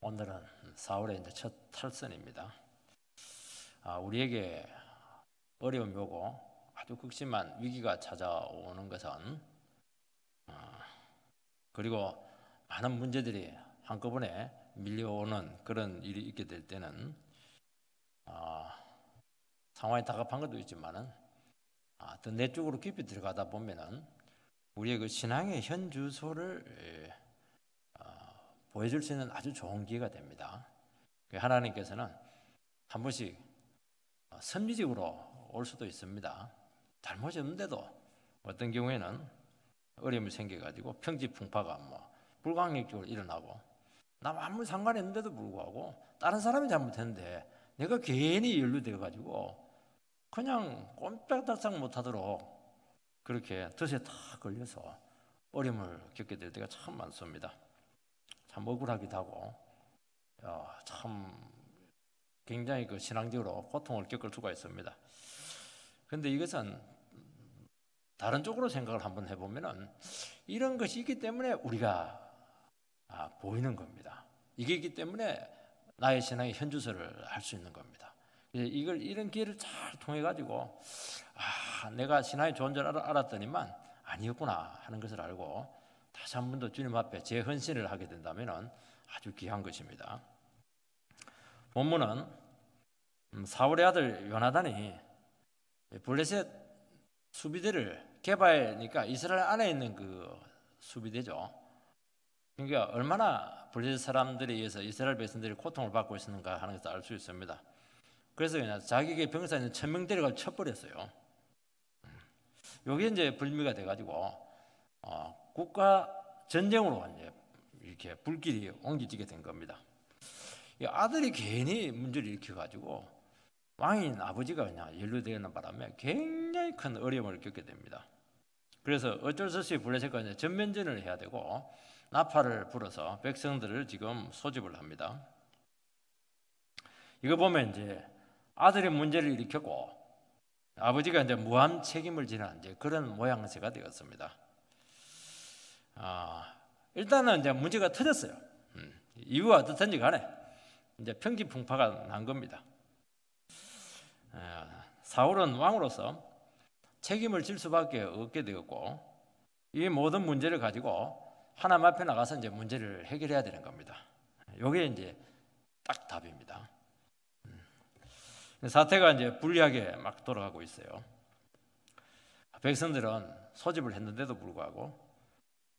오늘은 사울의 이제 첫 탈선입니다. 우리에게 어려움이 오고 아주 극심한 위기가 찾아오는 것은 그리고 많은 문제들이 한꺼번에 밀려오는 그런 일이 있게 될 때는 상황이 다급한 것도 있지만은 더 내적으로 깊이 들어가다 보면은 우리의 그 신앙의 현 주소를 보여줄 수 있는 아주 좋은 기회가 됩니다. 하나님께서는 한 번씩 선미적으로 올 수도 있습니다. 잘못이 없는데도 어떤 경우에는 어려움이 생겨가지고 평지풍파가 불가항력적으로 일어나고 나 아무 상관이 없는데도 불구하고 다른 사람이 잘못했는데 내가 괜히 연루되어가지고 그냥 꼼짝달싹 못하도록 그렇게 덫에 다 걸려서 어려움을 겪게 될 때가 참 많습니다. 참 억울하기도 하고 참 굉장히 그 신앙적으로 고통을 겪을 수가 있습니다. 그런데 이것은 다른 쪽으로 생각을 한번 해보면은 이런 것이 있기 때문에 우리가 보이는 겁니다. 이게 있기 때문에 나의 신앙의 현주소를 할 수 있는 겁니다. 이런 기회를 잘 통해 가지고 내가 신앙이 좋은 줄 알았더니만 아니었구나 하는 것을 알고 다시 한 번 더 주님 앞에 재헌신을 하게 된다면 아주 귀한 것입니다. 본문은 사울의 아들 요나단이 블레셋 수비대를 게바니까 이스라엘 안에 있는 그 수비대죠. 그러니까 얼마나 블레셋 사람들에 의해서 이스라엘 백성들이 고통을 받고 있었는가 하는 것을 알 수 있습니다. 그래서 그냥 자기에게 병사 있는 1000명 데려가 쳐버렸어요. 이게 이제 불미가 돼가지고 국가 전쟁으로 이제 이렇게 불길이 옮겨지게 된 겁니다. 이 아들이 괜히 문제를 일으켜가지고 왕인 아버지가 그냥 연루되는 바람에 굉장히 큰 어려움을 겪게 됩니다. 그래서 어쩔 수 없이 블레셋과 이제 전면전을 해야 되고 나팔을 불어서 백성들을 지금 소집을 합니다. 이거 보면 이제 아들이 문제를 일으켰고 아버지가 이제 무한 책임을 지는 이제 그런 모양새가 되었습니다. 일단은 이제 문제가 터졌어요. 이유가 어떻든지 간에 이제 평지풍파가 난 겁니다. 사울은 왕으로서 책임을 질 수밖에 없게 되었고 이 모든 문제를 가지고 하나님 앞에 나가서 이제 문제를 해결해야 되는 겁니다. 이게 이제 딱 답입니다. 사태가 이제 불리하게 막 돌아가고 있어요. 백성들은 소집을 했는데도 불구하고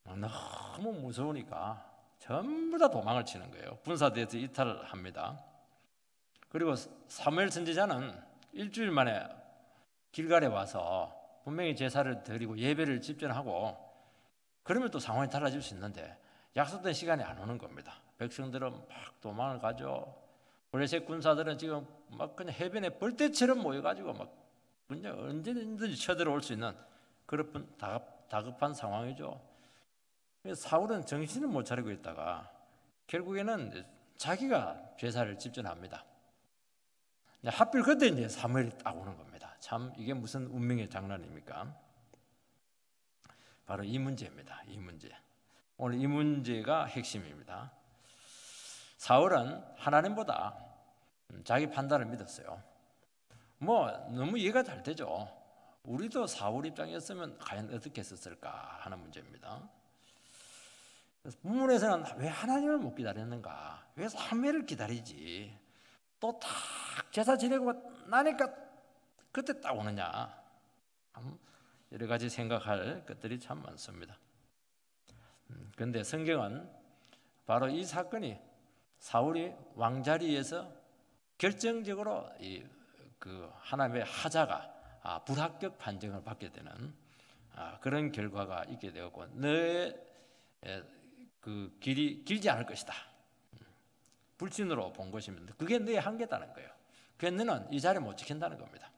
너무 무서우니까 전부 다 도망을 치는 거예요. 분사대에서 이탈을 합니다. 그리고 사무엘 선지자는 일주일 만에 길갈에 와서 분명히 제사를 드리고 예배를 집전하고 그러면 또 상황이 달라질 수 있는데 약속된 시간에 안 오는 겁니다. 백성들은 막 도망을 가죠. 블레셋 군사들은 지금 막 그냥 해변에 벌떼처럼 모여가지고 막 그냥 언제든지 쳐들어올 수 있는 그런 다급한 상황이죠. 사울은 정신을 못 차리고 있다가 결국에는 자기가 제사를 집전합니다. 하필 그때 이제 사무엘이 딱 오는 겁니다. 참 이게 무슨 운명의 장난입니까? 바로 이 문제입니다. 이 문제. 오늘 이 문제가 핵심입니다. 사울은 하나님보다 자기 판단을 믿었어요. 너무 이해가 잘 되죠. 우리도 사울 입장이었으면 과연 어떻게 했을까 하는 문제입니다. 그래서 본문에서는 왜 하나님을 못 기다렸는가? 왜 사무엘을 기다리지? 또 딱 제사 지내고 나니까 그때 딱 오느냐? 여러 가지 생각할 것들이 참 많습니다. 그런데 성경은 바로 이 사건이 사울이 왕자리에서 결정적으로 그 하나님의 하자가 불합격 판정을 받게 되는 그런 결과가 있게 되었고 너의 그 길이 길지 않을 것이다. 불신으로 본 것입니다. 그게 너의 한계다는 거예요. 그래서 너는 이 자리 못 지킨다는 겁니다.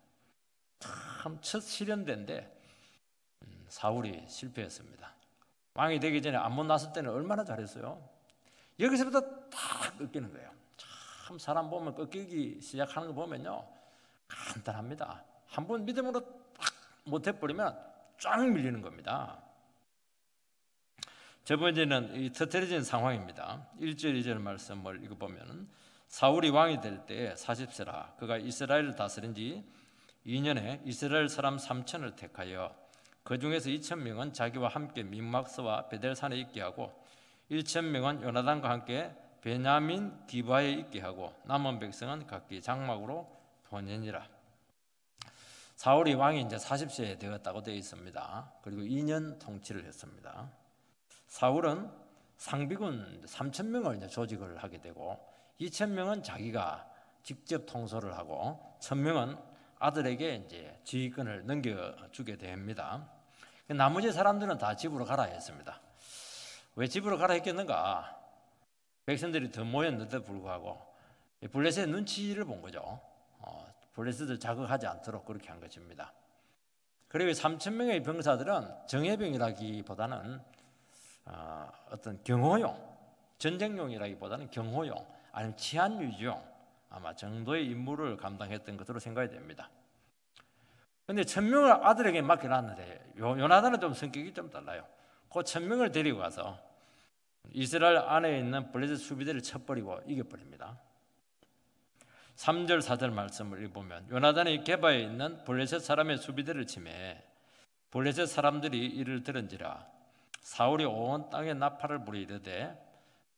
참 첫 실현된데 사울이 실패했습니다. 왕이 되기 전에 암몬 났을 때는 얼마나 잘했어요. 여기서부터 딱 꺾이는 거예요. 참 사람 보면 꺾이기 시작하는 거 보면요 간단합니다. 한번 믿음으로 딱 못해버리면 쫙 밀리는 겁니다. 첫 번째는 이 터트려진 상황입니다. 1절 2절 말씀을 읽어보면 사울이 왕이 될 때 40세라 그가 이스라엘을 다스린 지 2년에 이스라엘 사람 3천을 택하여 그 중에서 2,000명은 자기와 함께 믹막스와 베델산에 있게 하고 1,000명은 요나단과 함께 베냐민 기바에 있게 하고 남은 백성은 각기 장막으로 보내니라. 사울이 왕이 이제 40세에 되었다고 되어 있습니다. 그리고 2년 통치를 했습니다. 사울은 상비군 3,000명을 이제 조직을 하게 되고 2,000명은 자기가 직접 통솔을 하고 1,000명은 아들에게 이제 지휘권을 넘겨주게 됩니다. 나머지 사람들은 다 집으로 가라 했습니다. 왜 집으로 가라 했겠는가? 백성들이 더 모였는데도 불구하고 블레셋의 눈치를 본 거죠. 블레셋을 자극하지 않도록 그렇게 한 것입니다. 그리고 3,000명의 병사들은 정예병이라기보다는 어떤 경호용, 전쟁용이라기보다는 경호용 아니면 치안 유지용 아마 정도의 임무를 감당했던 것으로 생각이 됩니다. 그런데 1,000명을 아들에게 맡겨놨는데 요나단은 좀 성격이 좀 달라요. 그 1,000명을 데리고 가서 이스라엘 안에 있는 블레셋 수비대를 쳐버리고 이겨버립니다. 3절 4절 말씀을 읽어보면 요나단이 게바에 있는 블레셋 사람의 수비대를 치매 블레셋 사람들이 이를 들은지라 사울이 온 땅에 나팔을 부리이르되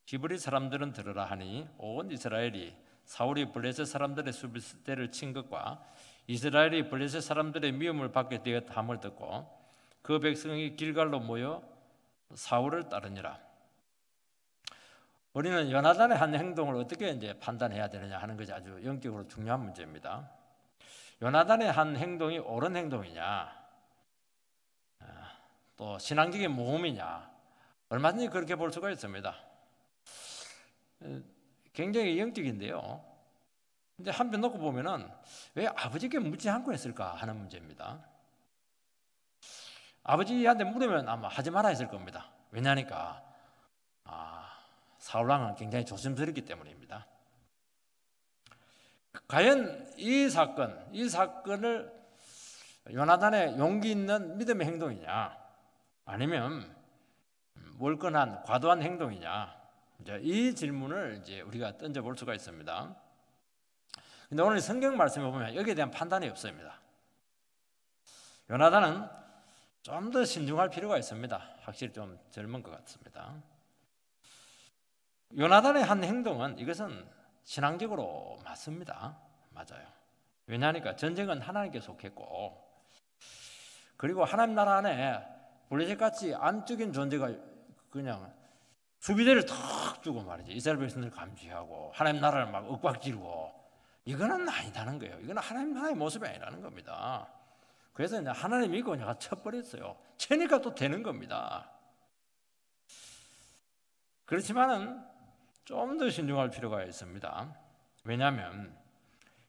기브리 사람들은 들으라 하니 온 이스라엘이 사울이 블레셋 사람들의 수비대를 친 것과 이스라엘이 블레셋 사람들의 미움을 받게 되었함을 듣고 그 백성이 길갈로 모여 사울을 따르니라. 우리는 요나단의 한 행동을 어떻게 이제 판단해야 되느냐 하는 것이 아주 영적으로 중요한 문제입니다. 요나단의 한 행동이 옳은 행동이냐, 또 신앙적인 모험이냐, 얼마든지 그렇게 볼 수가 있습니다. 굉장히 영적인데요. 근데 한편 놓고 보면은 왜 아버지께 묻지 않고 했을까 하는 문제입니다. 아버지한테 물으면 아마 하지 마라 했을 겁니다. 왜냐니까 사울왕은 굉장히 조심스럽기 때문입니다. 과연 이 사건을 요나단의 용기 있는 믿음의 행동이냐 아니면 몰건한 과도한 행동이냐 이제 이 질문을 이제 우리가 던져볼 수가 있습니다. 근데 오늘 성경 말씀에 보면 여기에 대한 판단이 없습니다. 요나단은 좀 더 신중할 필요가 있습니다. 확실히 좀 젊은 것 같습니다. 요나단의 한 행동은 이것은 신앙적으로 맞습니다. 맞아요. 왜냐하니까 전쟁은 하나님께 속했고 그리고 하나님 나라 안에 블레셋같이 안적인 존재가 그냥 수비대를 탁 두고 말이죠. 이스라엘 백성들을 감시하고 하나님 나라를 막 윽박지르고 이거는 아니다는 거예요. 이거는 하나님 나라의 모습이 아니라는 겁니다. 그래서 이제 하나님 믿고 내가 쳐버렸어요. 쳐니까 또 되는 겁니다. 그렇지만은 좀 더 신중할 필요가 있습니다. 왜냐하면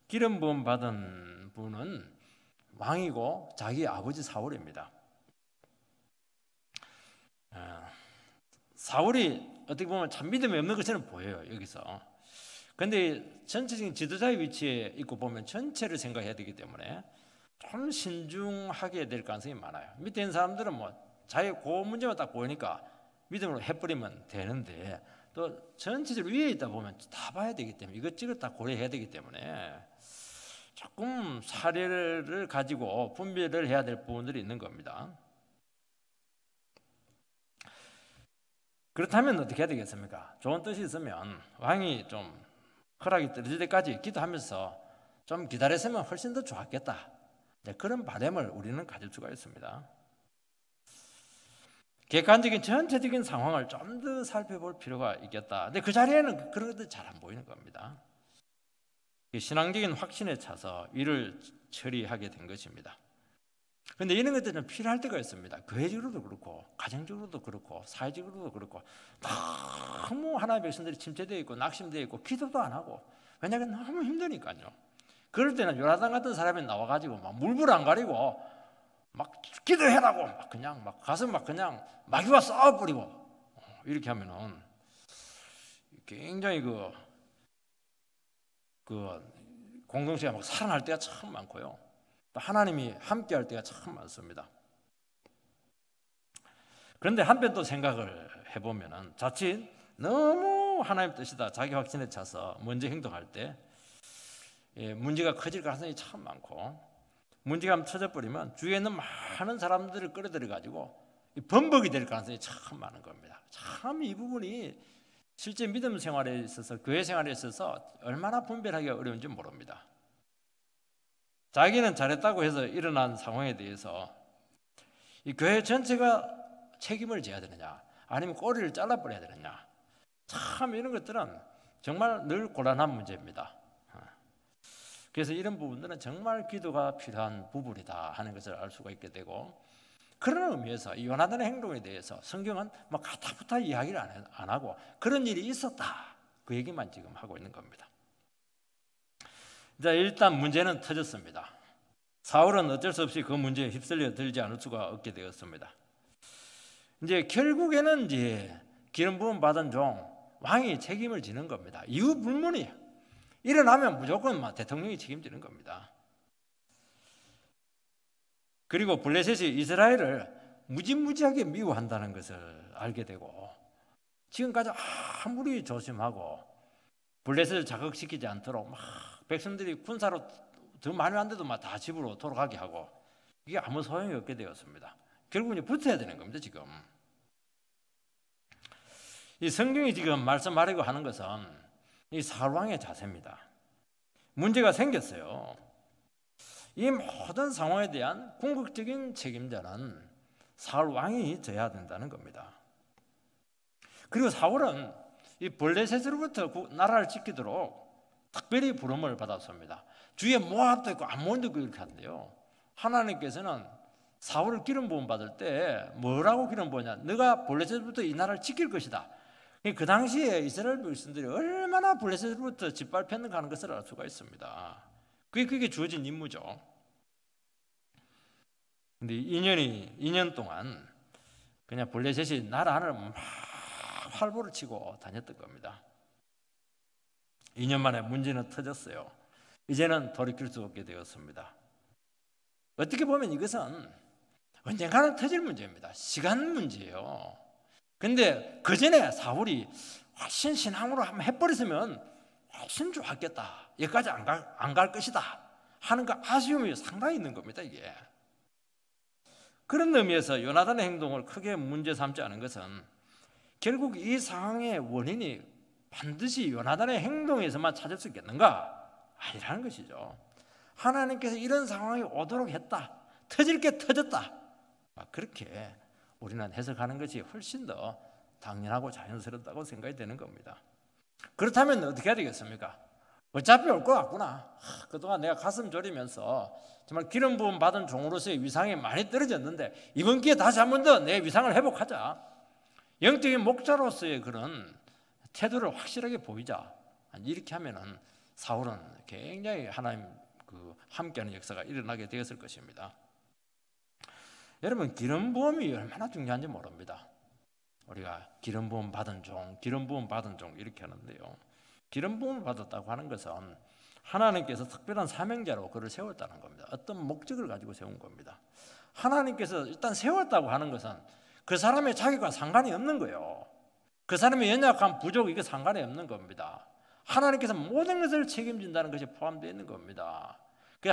기름 부음 받은 분은 왕이고 자기 아버지 사울입니다. 사울이 어떻게 보면 참 믿음이 없는 것처럼 보여요. 여기서. 그런데 전체적인 지도자의 위치에 있고 보면 전체를 생각해야 되기 때문에 좀 신중하게 될 가능성이 많아요. 밑에 있는 사람들은 뭐 자기 그 문제만 딱 보이니까 믿음으로 해버리면 되는데 또 전체적으로 위에 있다 보면 다 봐야 되기 때문에 이것저것 다 고려해야 되기 때문에 조금 사례를 가지고 분별을 해야 될 부분들이 있는 겁니다. 그렇다면 어떻게 해야 되겠습니까? 좋은 뜻이 있으면 왕이 좀 허락이 떨어질 때까지 기도하면서 좀 기다렸으면 훨씬 더 좋았겠다. 그런 바람을 우리는 가질 수가 있습니다. 객관적인 전체적인 상황을 좀 더 살펴볼 필요가 있겠다. 근데 그 자리에는 그런 것들이 잘 안 보이는 겁니다. 신앙적인 확신에 차서 일을 처리하게 된 것입니다. 그런데 이런 것들은 필요할 때가 있습니다. 교회적으로도 그렇고 가정적으로도 그렇고 사회적으로도 그렇고 너무 하나님의 백성들이 침체되어 있고 낙심되어 있고 기도도 안 하고 왜냐하면 너무 힘드니까요. 그럴 때는 요나단 같은 사람이 나와가지고 막 물불 안 가리고 막 기도해라고 막 그냥 막 가서 막 그냥 마귀와 싸워버리고 이렇게 하면은 굉장히 그 공동체가 막 살아날 때가 참 많고요. 또 하나님이 함께할 때가 참 많습니다. 그런데 한편 또 생각을 해보면은 자칫 너무 하나님 뜻이다 자기 확신에 차서 먼저 행동할 때 문제가 커질 가능성이 참 많고, 문제가 한번 터져버리면 주위에 있는 많은 사람들을 끌어들여 가지고 범벅이 될 가능성이 참 많은 겁니다. 참 이 부분이 실제 믿음 생활에 있어서, 교회 생활에 있어서 얼마나 분별하기가 어려운지 모릅니다. 자기는 잘했다고 해서 일어난 상황에 대해서 이 교회 전체가 책임을 져야 되느냐, 아니면 꼬리를 잘라버려야 되느냐, 참 이런 것들은 정말 늘 곤란한 문제입니다. 그래서 이런 부분들은 정말 기도가 필요한 부분이다 하는 것을 알 수가 있게 되고, 그런 의미에서 이 요나단의 행동에 대해서 성경은 뭐 가타부타 이야기를 안 하고 그런 일이 있었다 그 얘기만 지금 하고 있는 겁니다. 자, 일단 문제는 터졌습니다. 사울은 어쩔 수 없이 그 문제에 휩쓸려 들지 않을 수가 없게 되었습니다. 이제 결국에는 이제 기름 부음 받은 종 왕이 책임을 지는 겁니다. 이유 불문이에요. 일어나면 무조건 대통령이 책임지는 겁니다. 그리고 블레셋이 이스라엘을 무지무지하게 미워한다는 것을 알게 되고, 지금까지 아무리 조심하고 블레셋을 자극시키지 않도록 막 백성들이 군사로 더 많이 왔는데도 막 다 집으로 돌아가게 하고, 이게 아무 소용이 없게 되었습니다. 결국 이제 붙어야 되는 겁니다. 지금 이 성경이 지금 말씀하려고 하는 것은 이 사울 왕의 자세입니다. 문제가 생겼어요. 이 모든 상황에 대한 궁극적인 책임자는 사울 왕이 져야 된다는 겁니다. 그리고 사울은 이 블레셋으로부터 나라를 지키도록 특별히 부름을 받았습니다. 주위에 모압도 있고 암몬도 있고 이렇게 한대요. 하나님께서는 사울을 기름 부음 받을 때 뭐라고 기름 부으냐? 너가 블레셋부터 이 나라를 지킬 것이다. 그 당시에 이스라엘 백성들이 얼마나 블레셋으로부터 짓밟혔는가 하는 것을 알 수가 있습니다. 그게 주어진 임무죠. 근데 2년 동안 그냥 블레셋이 나라 안을 막 활보를 치고 다녔던 겁니다. 2년 만에 문제는 터졌어요. 이제는 돌이킬 수 없게 되었습니다. 어떻게 보면 이것은 언젠가는 터질 문제입니다. 시간 문제예요. 근데 그 전에 사울이 훨씬 신앙으로 한번 해버렸으면 훨씬 좋았겠다. 여기까지 안 갈 것이다 하는 그 아쉬움이 상당히 있는 겁니다. 이게. 그런 의미에서 요나단의 행동을 크게 문제 삼지 않은 것은 결국 이 상황의 원인이 반드시 요나단의 행동에서만 찾을 수 있겠는가? 아니라는 것이죠. 하나님께서 이런 상황이 오도록 했다. 터질 게 터졌다. 그렇게 우리는 해석하는 것이 훨씬 더 당연하고 자연스럽다고 생각이 되는 겁니다. 그렇다면 어떻게 해야 되겠습니까? 어차피 올 것 같구나. 그동안 내가 가슴 졸이면서 정말 기름 부음 받은 종으로서의 위상이 많이 떨어졌는데 이번 기회에 다시 한 번 더 내 위상을 회복하자. 영적인 목자로서의 그런 태도를 확실하게 보이자. 이렇게 하면은 사울은 굉장히 하나님 함께하는 역사가 일어나게 되었을 것입니다. 여러분, 기름 부음이 얼마나 중요한지 모릅니다. 우리가 기름 부음 받은 종, 기름 부음 받은 종 이렇게 하는데요. 기름 부음을 받았다고 하는 것은 하나님께서 특별한 사명자로 그를 세웠다는 겁니다. 어떤 목적을 가지고 세운 겁니다. 하나님께서 일단 세웠다고 하는 것은 그 사람의 자격과 상관이 없는 거예요. 그 사람의 연약한 부족, 이게 상관이 없는 겁니다. 하나님께서 모든 것을 책임진다는 것이 포함되어 있는 겁니다.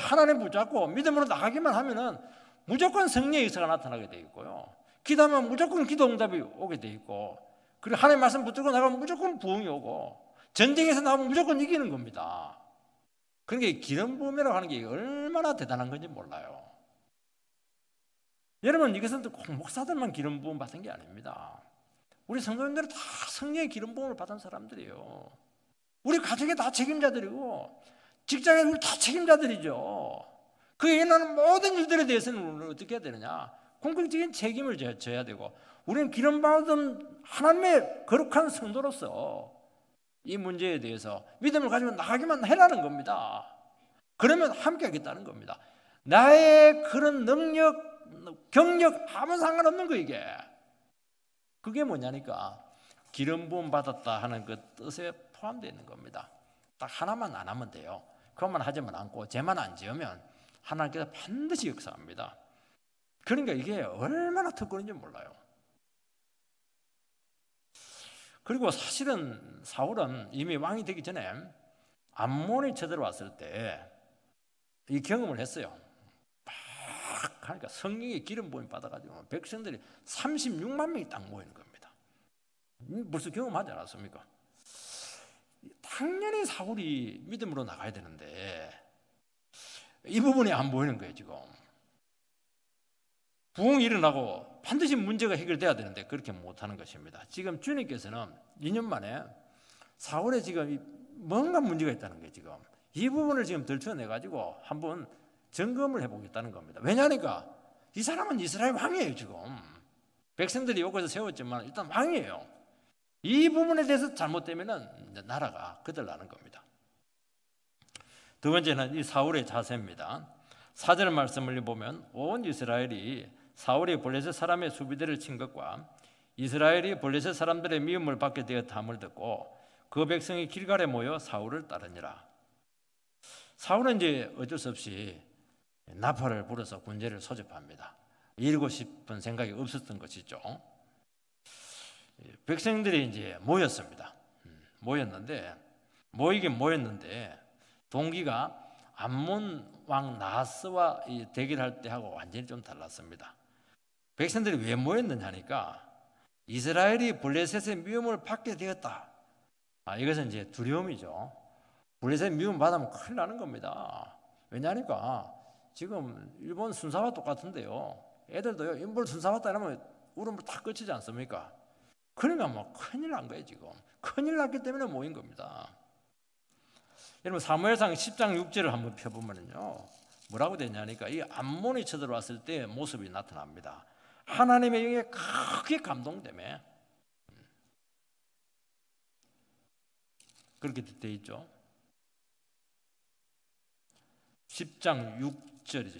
하나님 붙잡고 믿음으로 나가기만 하면은 무조건 성령의 역사가 나타나게 되어 있고요. 기도하면 무조건 기도 응답이 오게 되어 있고, 그리고 하나님 말씀 붙들고 나가면 무조건 부흥이 오고, 전쟁에서 나오면 무조건 이기는 겁니다. 그러니까 기름 부음이라고 하는 게 얼마나 대단한 건지 몰라요. 여러분, 이것은 꼭 목사들만 기름 부음 받은 게 아닙니다. 우리 성도님들은 다 성령의 기름 부음을 받은 사람들이에요. 우리 가족이 다 책임자들이고 직장에 우리 다 책임자들이죠. 그에 일어나는 모든 일들에 대해서는 우리는 어떻게 해야 되느냐? 공격적인 책임을 져야 되고, 우리는 기름 받은 하나님의 거룩한 성도로서 이 문제에 대해서 믿음을 가지고 나가기만 해라는 겁니다. 그러면 함께 하겠다는 겁니다. 나의 그런 능력, 경력 아무 상관없는 거 이게. 그게 뭐냐니까 기름 부음 받았다 하는 그 뜻에 포함되어 있는 겁니다. 딱 하나만 안 하면 돼요. 그것만 하지만 않고 죄만 안 지으면 하나님께서 반드시 역사합니다. 그러니까 이게 얼마나 특권인지 몰라요. 그리고 사실은 사울은 이미 왕이 되기 전에 암몬이 쳐들어왔을 때 이 경험을 했어요. 막 하니까 성령의 기름 부음 받아가지고 백성들이 36만 명이 딱 모이는 겁니다. 벌써 경험하지 않았습니까? 당연히 사울이 믿음으로 나가야 되는데 이 부분이 안 보이는 거예요. 지금 부흥이 일어나고 반드시 문제가 해결돼야 되는데 그렇게 못하는 것입니다. 지금 주님께서는 2년 만에 사울에 지금 뭔가 문제가 있다는 거예요. 지금 이 부분을 지금 들춰내가지고 한번 점검을 해보겠다는 겁니다. 왜냐하니까 이 사람은 이스라엘 왕이에요. 지금 백성들이 여기서 세웠지만 일단 왕이에요. 이 부분에 대해서 잘못되면 나라가 거들나는 겁니다. 두 번째는 이 사울의 자세입니다. 4절 말씀을 보면 온 이스라엘이 사울이 블레셋 사람의 수비대를 친 것과 이스라엘이 블레셋 사람들의 미움을 받게 되었다함을 듣고 그 백성이 길갈에 모여 사울을 따르니라. 사울은 이제 어쩔 수 없이 나팔을 불어서 군대를 소집합니다. 이루고 싶은 생각이 없었던 것이죠. 백성들이 이제 모였습니다. 모이긴 모였는데 동기가 암몬 왕 나하스와 대결할 때 하고 완전히 좀 달랐습니다. 백성들이 왜 모였느냐 하니까 이스라엘이 블레셋의 미움을 받게 되었다. 이것은 이제 두려움이죠. 블레셋 미움 받으면 큰일 나는 겁니다. 왜냐하니까 지금 일본 순사와 똑같은데요. 애들도요, 인물 순사 왔다 이러면 울음을 다 끝이지 않습니까? 그러니까 뭐 큰일 난 거예요. 지금 큰일 났기 때문에 모인 겁니다. 여러분 사무엘상 10장 6절을 한번 펴보면요, 뭐라고 되냐니까 이 암몬이 쳐들어왔을 때 모습이 나타납니다. 하나님의 영에 크게 감동되며 그렇게 되어 있죠. 10장 6절이죠.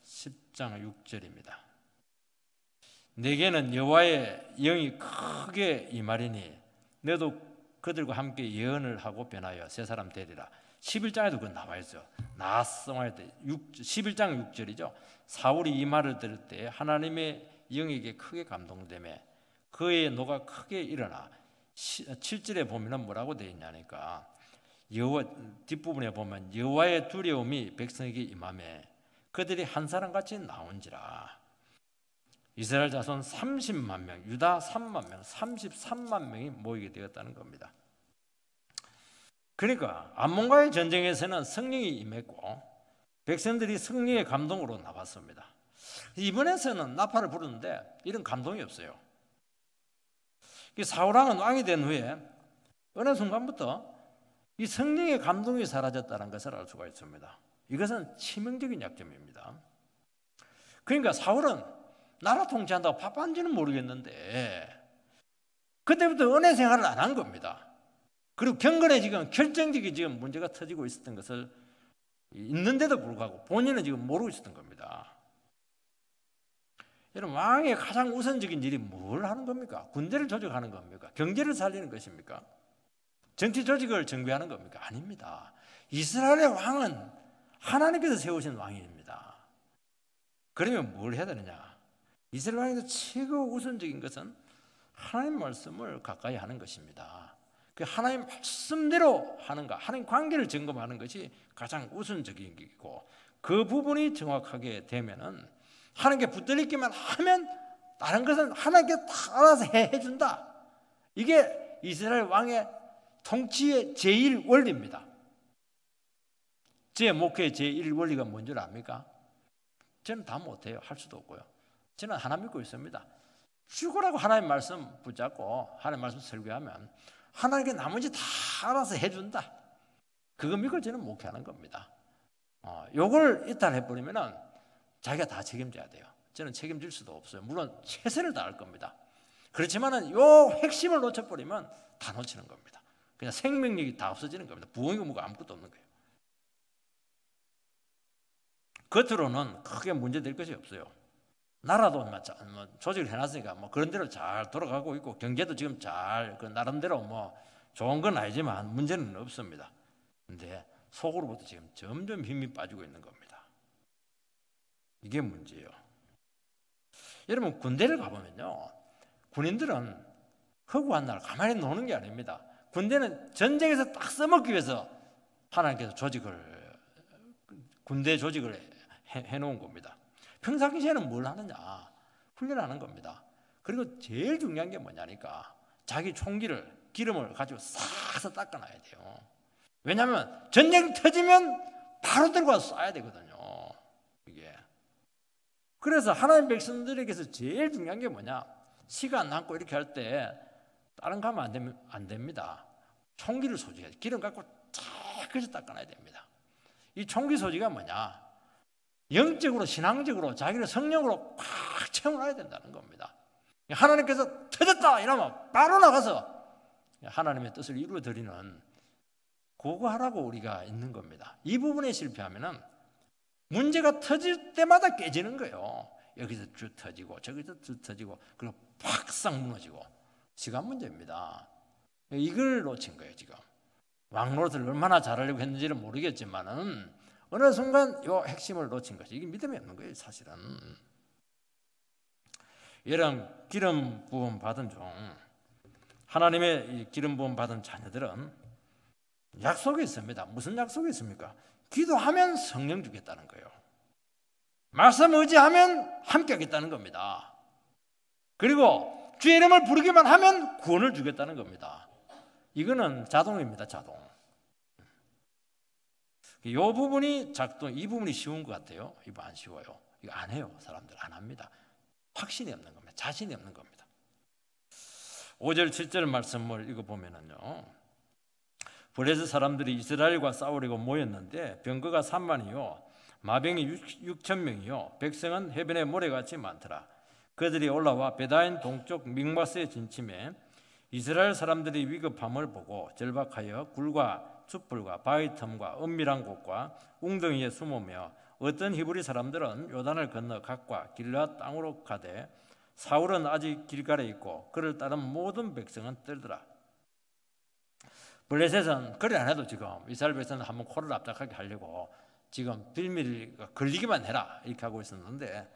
10장 6절입니다. 내게는 여호와의 영이 크게 임하리니 너도 그들과 함께 예언을 하고 변하여 세 사람 되리라. 11장에도 그건 나와 있어요. 나성할 때 11장 6절이죠. 사울이 이 말을 들을 때 하나님의 영에게 크게 감동되며 그의 노가 크게 일어나 7절에 보면 뭐라고 되어 있냐니까 여호와 뒷부분에 보면 여호와의 두려움이 백성에게 임하며 그들이 한 사람같이 나온지라. 이스라엘 자손 30만 명, 유다 3만 명, 33만 명이 모이게 되었다는 겁니다. 그러니까 암몬과의 전쟁에서는 성령이 임했고 백성들이 성령의 감동으로 나왔습니다. 이번에서는 나팔을 부르는데 이런 감동이 없어요. 사울왕은 왕이 된 후에 어느 순간부터 이 성령의 감동이 사라졌다는 것을 알 수가 있습니다. 이것은 치명적인 약점입니다. 그러니까 사울은 나라 통치한다고 바쁜지는 모르겠는데 그때부터 은혜 생활을 안 한 겁니다. 그리고 경건에 지금 결정적인 지금 문제가 터지고 있었던 것을 있는데도 불구하고 본인은 지금 모르고 있었던 겁니다. 여러분 왕의 가장 우선적인 일이 뭘 하는 겁니까? 군대를 조직하는 겁니까? 경제를 살리는 것입니까? 정치 조직을 정비하는 겁니까? 아닙니다. 이스라엘의 왕은 하나님께서 세우신 왕입니다. 그러면 뭘 해야 되느냐? 이스라엘 왕에서 최고 우선적인 것은 하나님 말씀을 가까이 하는 것입니다. 그 하나님 말씀대로 하는가, 하나님 관계를 점검하는 것이 가장 우선적인 것이고 그 부분이 정확하게 되면은 하나님께 붙들리기만 하면 다른 것은 하나님께 다 알아서 해준다. 이게 이스라엘 왕의 통치의 제1 원리입니다. 제 목회의 제1 원리가 뭔지 압니까? 저는 다 못해요. 할 수도 없고요. 저는 하나 믿고 있습니다. 죽으라고 하나님 말씀 붙잡고 하나님 말씀 설교하면 하나님께 나머지 다 알아서 해준다. 그거 믿고 저는 목회하는 겁니다. 요걸 이탈해버리면 자기가 다 책임져야 돼요. 저는 책임질 수도 없어요. 물론 최선을 다할 겁니다. 그렇지만은 요 핵심을 놓쳐버리면 다 놓치는 겁니다. 그냥 생명력이 다 없어지는 겁니다. 부흥이고 뭐가 아무것도 없는 거예요. 겉으로는 크게 문제될 것이 없어요. 나라도 조직을 해놨으니까 뭐 그런 대로 잘 돌아가고 있고 경제도 지금 잘 그 나름대로 뭐 좋은 건 아니지만 문제는 없습니다. 근데 속으로부터 지금 점점 힘이 빠지고 있는 겁니다. 이게 문제예요. 여러분 군대를 가보면요, 군인들은 허구한 날 가만히 노는 게 아닙니다. 군대는 전쟁에서 딱 써먹기 위해서 하나님께서 군대 조직을 해놓은 겁니다. 평상시에는 뭘 하느냐? 훈련하는 겁니다. 그리고 제일 중요한 게 뭐냐니까 자기 총기를 기름을 가지고 싹 닦아놔야 돼요. 왜냐하면 전쟁 터지면 바로 들고 와서 쏴야 되거든요. 이게. 그래서 하나님 백성들에게서 제일 중요한 게 뭐냐? 시간 남고 이렇게 할 때 다른 거 하면 안 됩니다. 총기를 소지해야 돼. 기름 갖고 깨끗이 닦아놔야 됩니다. 이 총기 소지가 뭐냐? 영적으로 신앙적으로 자기를 성령으로 꽉 채워놔야 된다는 겁니다. 하나님께서 터졌다 이러면 바로 나가서 하나님의 뜻을 이루어드리는 그거 하라고 우리가 있는 겁니다. 이 부분에 실패하면은 문제가 터질 때마다 깨지는 거예요. 여기서 쭉 터지고 저기서 쭉 터지고 그리고 팍싹 무너지고 시간 문제입니다. 이걸 놓친 거예요. 지금 왕노릇을 얼마나 잘하려고 했는지는 모르겠지만은 어느 순간 이 핵심을 놓친 것이 이게 믿음이 없는 거예요. 사실은 이런 기름 부음 받은 종 하나님의 이 기름 부음 받은 자녀들은 약속이 있습니다. 무슨 약속이 있습니까? 기도하면 성령 주겠다는 거예요. 말씀 의지하면 함께 하겠다는 겁니다. 그리고 주의 이름을 부르기만 하면 구원을 주겠다는 겁니다. 이거는 자동입니다. 자동. 이 부분이 이 부분이 쉬운 것 같아요. 이거 안 쉬워요. 이거 안 해요. 사람들 안 합니다. 확신이 없는 겁니다. 자신이 없는 겁니다. 5절 7절 말씀을 읽어보면요, 블레셋 사람들이 이스라엘과 싸우려고 모였는데 병거가 3만이요 마병이 6천 명이요 백성은 해변의 모래같이 많더라. 그들이 올라와 베다인 동쪽 믹마스에 진침해 이스라엘 사람들이 위급함을 보고 절박하여 굴과 숯불과 바위 틈과 은밀한 곳과 웅덩이에 숨으며 어떤 히브리 사람들은 요단을 건너 각과 길르앗 땅으로 가되 사울은 아직 길갈에 있고 그를 따른 모든 백성은 떨더라. 블레셋은 그래 안 해도 지금 이스라엘 백성은 한번 코를 압착하게 하려고 지금 빌밀이 걸리기만 해라 이렇게 하고 있었는데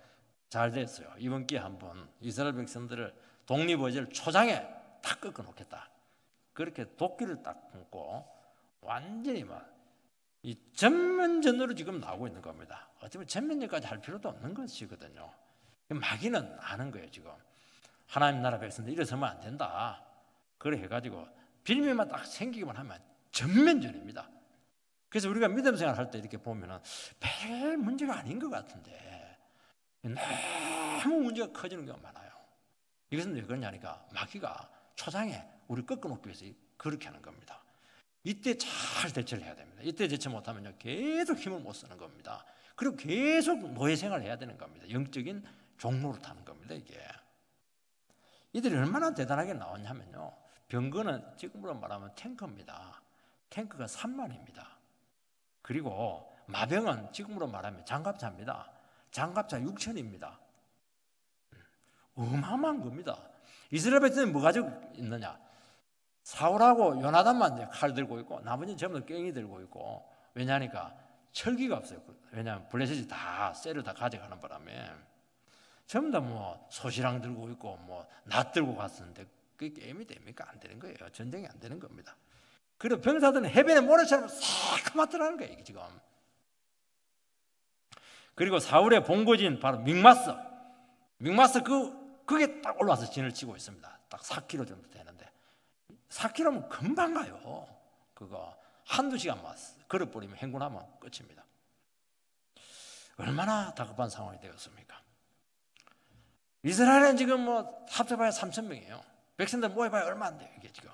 잘 됐어요. 이번 기회에 한번 이스라엘 백성들을 독립의지를 초장에 딱 꺾어 놓겠다. 그렇게 도끼를 딱 품고 완전히 이 전면전으로 지금 나오고 있는 겁니다. 어쩌면 전면전까지 할 필요도 없는 것이거든요. 마귀는 아는 거예요. 지금 하나님 나라 백성들 일어서면 안 된다. 그래 해가지고 빌미만 딱 생기기만 하면 전면전입니다. 그래서 우리가 믿음 생활할 때 이렇게 보면은 별 문제가 아닌 것 같은데 너무 문제가 커지는 경우가 많아요. 이것은 왜 그러냐니까 마귀가 초장에 우리 꺾어놓기 위해서 그렇게 하는 겁니다. 이때 잘 대처를 해야 됩니다. 이때 대처 못하면요 계속 힘을 못 쓰는 겁니다. 그리고 계속 노예 생활을 해야 되는 겁니다. 영적인 종로를 타는 겁니다. 이들이 얼마나 대단하게 나왔냐면요, 병거는 지금으로 말하면 탱커입니다. 탱크가 3만입니다. 그리고 마병은 지금으로 말하면 장갑차입니다. 장갑차 6천입니다. 어마어마한 겁니다. 이스라엘 백성이 뭐 가지고 있느냐? 사울하고 요나단만 칼 들고 있고 나머지는 전부 다 꽹이 들고 있고, 왜냐하니까 철기가 없어요. 왜냐하면 블레셋이 다 쇠를 다 가져가는 바람에 전부 다 뭐 소시랑 들고 있고 뭐 낫 들고 갔었는데 그게 게임이 됩니까? 안 되는 거예요. 전쟁이 안 되는 겁니다. 그리고 병사들은 해변에 모래처럼 싹 맞더라는 거예요. 이게 지금. 그리고 사울의 본거지인 바로 믹마스 그게 딱 올라와서 진을 치고 있습니다. 딱 4km 정도 되는데 4km면 금방 가요. 그거 한두 시간만 걸어버리면 행군하면 끝입니다. 얼마나 다급한 상황이 되었습니까? 이스라엘은 지금 뭐 합쳐봐야 3,000명이에요. 백성들 모여봐야 얼마 안 돼요. 이게 지금.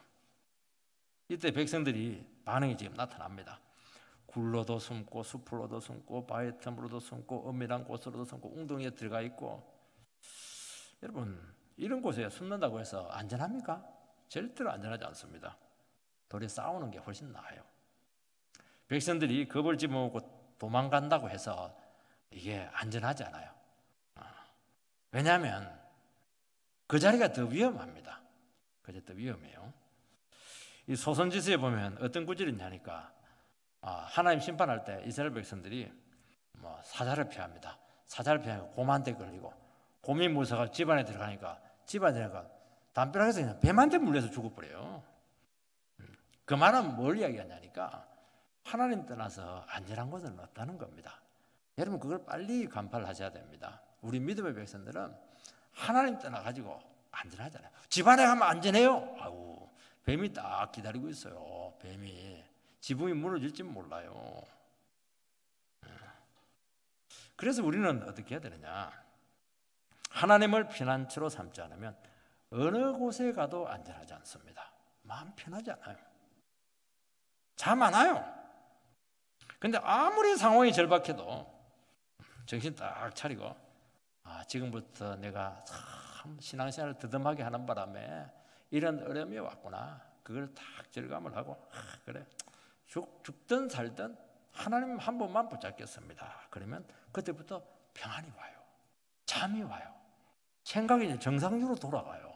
이때 백성들이 반응이 지금 나타납니다. 굴로도 숨고 숲으로도 숨고 바위 틈으로도 숨고 은밀한 곳으로도 숨고 웅덩이에 들어가 있고. 여러분, 이런 곳에 숨는다고 해서 안전합니까? 절대로 안전하지 않습니다. 도리어 싸우는 게 훨씬 나아요. 백성들이 겁을 집어먹고 도망간다고 해서 이게 안전하지 않아요. 왜냐하면 그 자리가 더 위험합니다. 그게 더 위험해요. 이 소선지서에 보면 어떤 구절이 있냐니까 하나님 심판할 때 이스라엘 백성들이 뭐 사자를 피합니다. 사자를 피하면 곰한테 걸리고 곰이 무서워 집안에 들어가니까 담벼락에서 그냥 뱀한테 물려서 죽어버려요. 그 말은 뭘 이야기하냐니까 하나님 떠나서 안전한 곳은 없다는 겁니다. 여러분 그걸 빨리 간파를 하셔야 됩니다. 우리 믿음의 백성들은 하나님 떠나가지고 안전하잖아요. 집안에 가면 안전해요. 아우, 뱀이 딱 기다리고 있어요. 뱀이 지붕이 무너질지 몰라요. 그래서 우리는 어떻게 해야 되느냐? 하나님을 피난처로 삼지 않으면 어느 곳에 가도 안전하지 않습니다. 마음 편하지 않아요. 잠 안 와요. 근데 아무리 상황이 절박해도 정신 딱 차리고 지금부터 내가 참 신앙생활을 더듬하게 하는 바람에 이런 어려움이 왔구나. 그걸 딱 절감을 하고 그래 죽든 살든 하나님 한 번만 붙잡겠습니다. 그러면 그때부터 평안이 와요. 잠이 와요. 생각이 이제 정상적으로 돌아가요.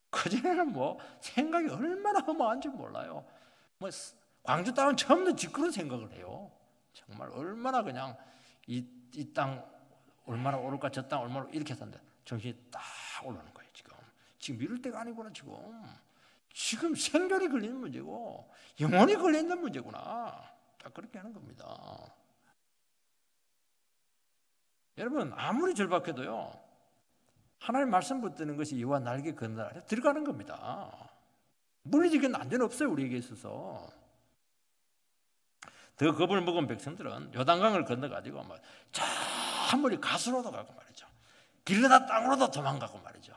그전에는 뭐 생각이 얼마나 허무한지 몰라요. 뭐 광주 땅은 처음부터 짓그런 생각을 해요. 정말 얼마나 그냥 이 땅 얼마나 오를까 저 땅 얼마나 이렇게 산다. 정신이 딱 올라오는 거예요. 지금 이럴 때가 아니구나. 지금 생존이 걸리는 문제고 영혼이 걸리는 문제구나. 딱 그렇게 하는 겁니다. 여러분 아무리 절박해도요 하나님 말씀 붙드는 것이 이와 날개 건널 아래 들어가는 겁니다. 물리적인 안전은 없어요. 우리에게 있어서. 더 겁을 먹은 백성들은 요단강을 건너가지고 저 멀리 가스로도 가고 말이죠. 길르다 땅으로도 도망가고 말이죠.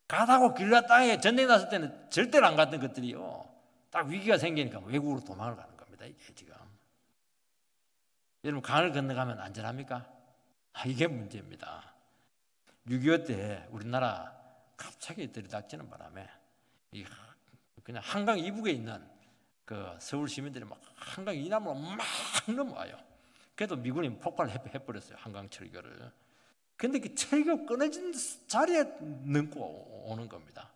가다고 길르다 땅에 전쟁이 났을 때는 절대로 안 갔던 것들이요 딱 위기가 생기니까 외국으로 도망을 가는 겁니다. 이게 지금 여러분 강을 건너가면 안전합니까? 이게 문제입니다. 6.25 때 우리나라 갑자기 들이닥치는 바람에 그냥 한강 이북에 있는 그 서울 시민들이 막 한강 이남으로 막 넘어와요. 그래도 미군이 폭발해버렸어요. 한강 철교를. 근데 그 철교 끊어진 자리에 넘고 오는 겁니다.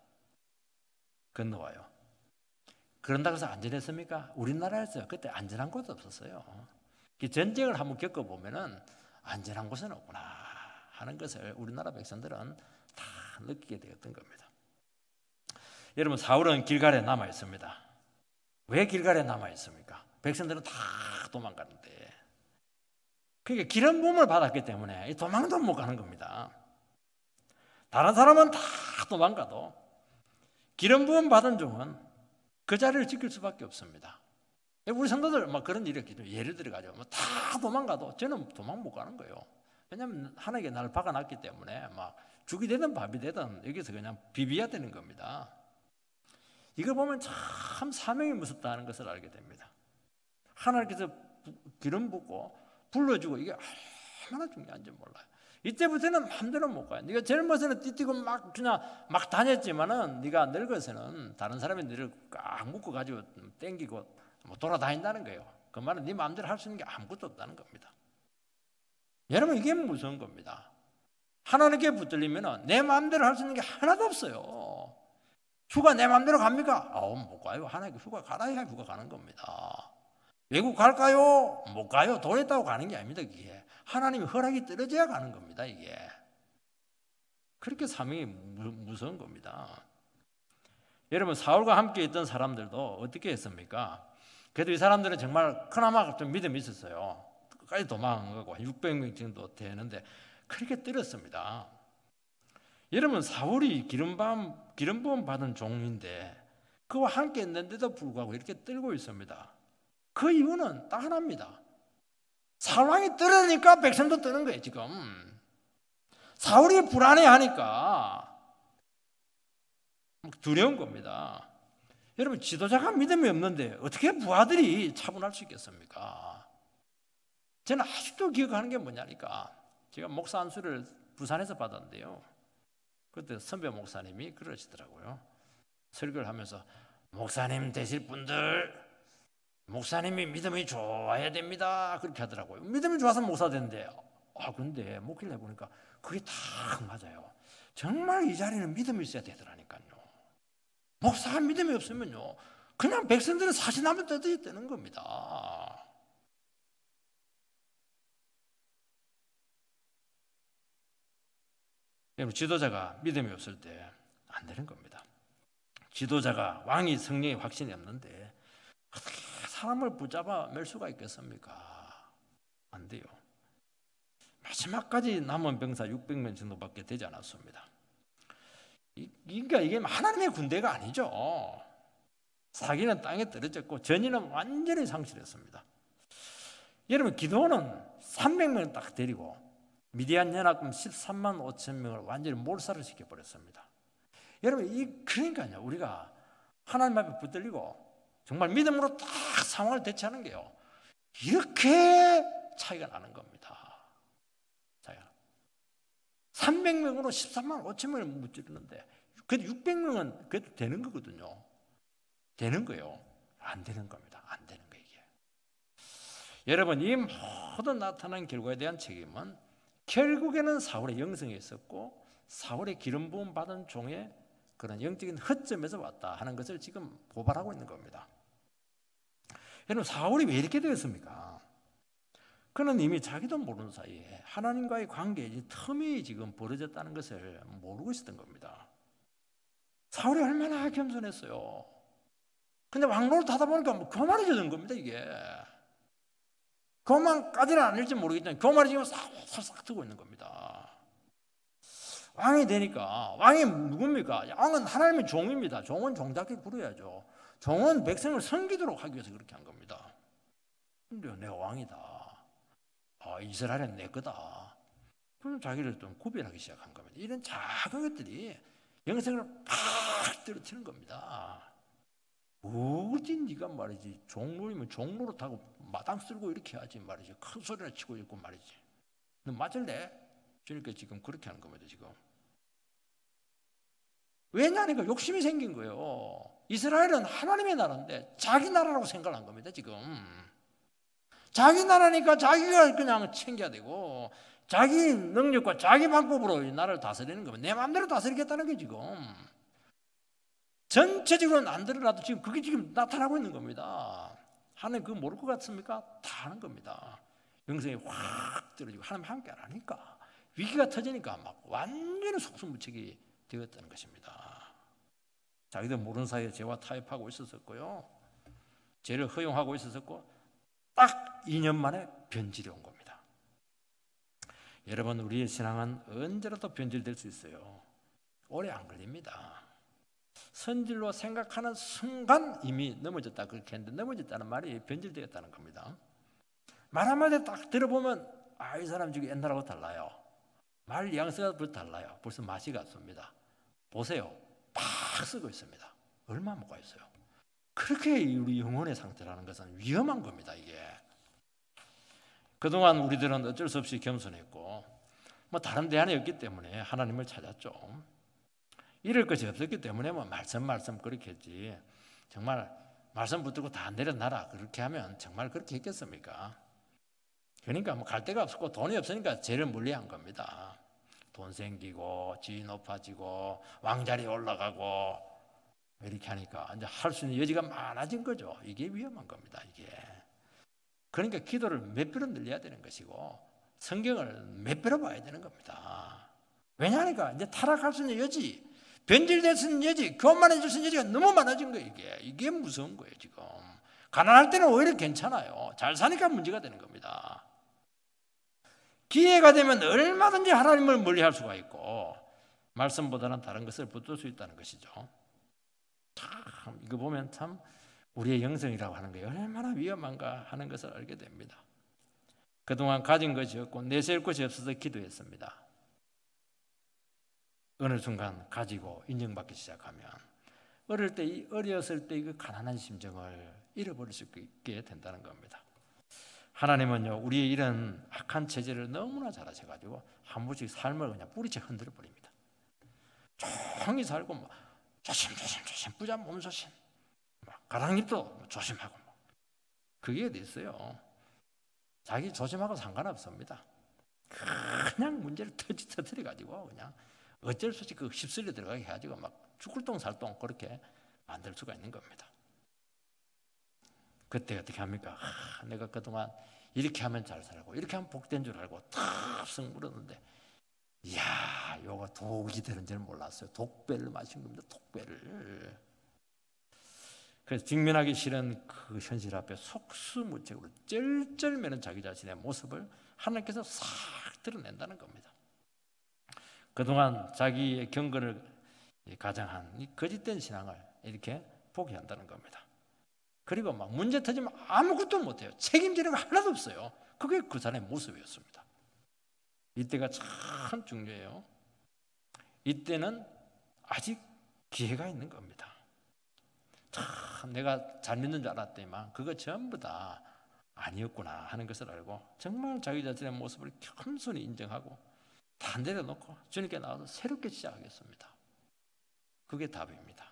건너와요. 그런다고 해서 안전했습니까? 우리나라에서 그때 안전한 곳 없었어요. 전쟁을 한번 겪어보면은 안전한 곳은 없구나 하는 것을 우리나라 백성들은 다 느끼게 되었던 겁니다. 여러분 사울은 길갈에 남아 있습니다. 왜 길갈에 남아 있습니까? 백성들은 다 도망가는데 그러니까 기름 부음을 받았기 때문에 도망도 못 가는 겁니다. 다른 사람은 다 도망가도 기름 부음 받은 종은 그 자리를 지킬 수밖에 없습니다. 우리 성도들 막 그런 일이 있거든요. 예를 들어가지고 다 도망가도 저는 도망 못 가는 거예요. 왜냐하면 하나님께 나를 박아놨기 때문에 막 죽이 되든 밥이 되든 여기서 그냥 비비야 되는 겁니다. 이걸 보면 참 사명이 무섭다는 것을 알게 됩니다. 하나님께서 기름 붓고 불러주고 이게 얼마나 중요한지 몰라요. 이때부터는 마음대로 못 가요. 네가 젊어서는 띠띠고 막 그냥 막 다녔지만은 네가 늙어서는 다른 사람이 너를 꽉 묶어 가지고 땡기고 돌아다닌다는 거예요. 그 말은 네 마음대로 할 수 있는 게 아무것도 없다는 겁니다. 여러분 이게 무서운 겁니다. 하나님께 붙들리면은 내 마음대로 할 수 있는 게 하나도 없어요. 휴가 내 마음대로 갑니까? 못 가요. 하나님께 휴가 가라야 휴가 가는 겁니다. 외국 갈까요? 못 가요. 돈 있다고 가는 게 아닙니다. 이게 하나님의 허락이 떨어져야 가는 겁니다. 이게 그렇게 사명이 무서운 겁니다. 여러분 사울과 함께 있던 사람들도 어떻게 했습니까? 그래도 이 사람들은 정말 그나마 좀 믿음이 있었어요. 끝까지 도망가고 600명 정도 되는데 그렇게 떨었습니다. 여러분 사울이 기름 부음 받은 종인데 그와 함께 있는데도 불구하고 이렇게 떨고 있습니다. 그 이유는 딱 하나입니다. 사울왕이 떨으니까 백성도 떠는 거예요. 지금 사울이 불안해하니까 두려운 겁니다. 여러분 지도자가 믿음이 없는데 어떻게 부하들이 차분할 수 있겠습니까? 저는 아직도 기억하는 게 뭐냐니까 제가 목사 안수를 부산에서 받았는데요. 그때 선배 목사님이 그러시더라고요. 설교를 하면서 목사님 되실 분들 목사님이 믿음이 좋아야 됩니다. 그렇게 하더라고요. 믿음이 좋아서 목사 되는데 근데 목회를 해보니까 그게 딱 맞아요. 정말 이 자리는 믿음이 있어야 되더라니까요. 목사가 믿음이 없으면요 그냥 백성들은 사시나무 떠들이 뜨는 겁니다. 여러분 지도자가 믿음이 없을 때 안 되는 겁니다. 지도자가 왕이 성령의 확신이 없는데 어떻게 사람을 붙잡아 맬 수가 있겠습니까? 안 돼요. 마지막까지 남은 병사 600명 정도밖에 되지 않았습니다. 그러니까 이게 하나님의 군대가 아니죠. 사기는 땅에 떨어졌고 전의는 완전히 상실했습니다. 여러분, 기도는 300명을 딱 데리고 미디안 연합군 13만 5천 명을 완전히 몰살을 시켜버렸습니다. 여러분, 그러니까요, 우리가 하나님 앞에 붙들리고 정말 믿음으로 딱 상황을 대처하는 게요, 이렇게 차이가 나는 겁니다. 300명으로 13만 5천 명을 무찌르는데 그래도 600명은 그래도 되는 거거든요. 되는 거예요. 안 되는 겁니다. 안 되는 거예요, 이게. 여러분, 이 모든 나타난 결과에 대한 책임은 결국에는 사울의 영성에 있었고 사울의 기름 부음 받은 종의 그런 영적인 허점에서 왔다 하는 것을 지금 고발하고 있는 겁니다. 여러분, 사울이 왜 이렇게 되었습니까? 그는 이미 자기도 모르는 사이에 하나님과의 관계에 틈이 지금 벌어졌다는 것을 모르고 있었던 겁니다. 사울이 얼마나 겸손했어요. 근데 왕노릇 하다 보니까 뭐 교만해지는 겁니다, 이게. 교만까지는 아닐지 모르겠지만 교만이 지금 싹 트고 있는 겁니다. 왕이 되니까, 왕이 누굽니까? 왕은 하나님의 종입니다. 종은 종답게 부려야죠. 종은 백성을 섬기도록 하기 위해서 그렇게 한 겁니다. 근데 내가 왕이다. 이스라엘은 내 거다. 그럼 자기를 좀 구별하기 시작한 겁니다. 이런 작은 것들이 영생을 팍 떨어뜨리는 겁니다. 어디 네가 말이지, 종로이면 종로로 타고 마당 쓸고 이렇게 하지 말이지, 큰 소리나 치고 있고 말이지, 너 맞을래? 그러니까 지금 그렇게 하는 겁니다. 지금 왜냐니까 욕심이 생긴 거예요. 이스라엘은 하나님의 나라인데 자기 나라라고 생각한 겁니다. 지금 자기 나라니까 자기가 그냥 챙겨야 되고 자기 능력과 자기 방법으로 이 나라를 다스리는 겁니다. 내 마음대로 다스리겠다는 게 지금 전체적으로는 안 들어라도 지금 그게 지금 나타나고 있는 겁니다. 하나님 그거 모를 것 같습니까? 다 하는 겁니다. 영성이 확 떨어지고 하나님 함께 안 하니까 위기가 터지니까 막 완전히 속수무책이 되었다는 것입니다. 자기도 모르는 사이에 죄와 타협하고 있었고요, 죄를 허용하고 있었고 딱 2년 만에 변질이 온 겁니다. 여러분, 우리의 신앙은 언제라도 변질될 수 있어요. 오래 안 걸립니다. 선질로 생각하는 순간 이미 넘어졌다 그렇게 했는데, 넘어졌다는 말이 변질되었다는 겁니다. 말 한마디 딱 들어보면 이 사람 지금 옛날하고 달라요. 말 뉘앙스가 달라요. 벌써 맛이 갔습니다. 보세요. 팍 쓰고 있습니다. 얼마 뭐가 있어요. 그렇게 우리 영혼의 상태라는 것은 위험한 겁니다. 이게 그동안 우리들은 어쩔 수 없이 겸손했고 뭐 다른 대안이 없기 때문에 하나님을 찾았죠. 이럴 것이 없었기 때문에 뭐 말씀 그렇게 했지, 정말 말씀 붙들고 다 내려놔라 그렇게 하면 정말 그렇게 했겠습니까? 그러니까 뭐 갈 데가 없었고 돈이 없으니까 죄를 멀리한 겁니다. 돈 생기고 지위 높아지고 왕자리에 올라가고 이렇게 하니까 이제 할 수 있는 여지가 많아진 거죠. 이게 위험한 겁니다. 이게. 그러니까 기도를 몇 배로 늘려야 되는 것이고 성경을 몇 배로 봐야 되는 겁니다. 왜냐하니까 이제 타락할 수 있는 여지, 변질될 수 있는 여지, 교만해질 수 있는 여지가 너무 많아진 거예요. 이게 무서운 거예요. 지금 가난할 때는 오히려 괜찮아요. 잘 사니까 문제가 되는 겁니다. 기회가 되면 얼마든지 하나님을 멀리할 수가 있고 말씀보다는 다른 것을 붙들 수 있다는 것이죠. 참 이거 보면 참 우리의 영성이라고 하는 게 얼마나 위험한가 하는 것을 알게 됩니다. 그동안 가진 것이 없고 내세울 것이 없어서 기도했습니다. 어느 순간 가지고 인정받기 시작하면 어렸을 때 그 가난한 심정을 잃어버릴 수 있게 된다는 겁니다. 하나님은요, 우리의 이런 악한 체질을 너무나 잘 아셔가지고 한 번씩 삶을 그냥 뿌리채 흔들어 버립니다. 조용히 살고 뭐 조심 부자 몸조심, 가랑잎도 조심하고 그게 어디 있어요. 자기 조심하고 상관없습니다. 그냥 문제를 터뜨려가지고 그냥 어쩔 수 없이 그 휩쓸려 들어가게 해가지고 막 죽을똥살똥 그렇게 만들 수가 있는 겁니다. 그때 어떻게 합니까? 내가 그동안 이렇게 하면 잘 살고 이렇게 하면 복된 줄 알고 탁 물었는데 이야, 요거 독이 되는 줄 몰랐어요. 독배를 마신 겁니다. 독배를. 그래서 직면하기 싫은 그 현실 앞에 속수무책으로 쩔쩔매는 자기 자신의 모습을 하나님께서 싹 드러낸다는 겁니다. 그동안 자기의 경건을 가장한 이 거짓된 신앙을 이렇게 포기한다는 겁니다. 그리고 막 문제 터지면 아무것도 못해요. 책임지는 거 하나도 없어요. 그게 그 사람의 모습이었습니다. 이때가 참 중요해요. 이때는 아직 기회가 있는 겁니다. 참 내가 잘 믿는 줄 알았더니만 그거 전부 다 아니었구나 하는 것을 알고 정말 자기 자신의 모습을 겸손히 인정하고 다 내려놓고 주님께 나와서 새롭게 시작하겠습니다. 그게 답입니다.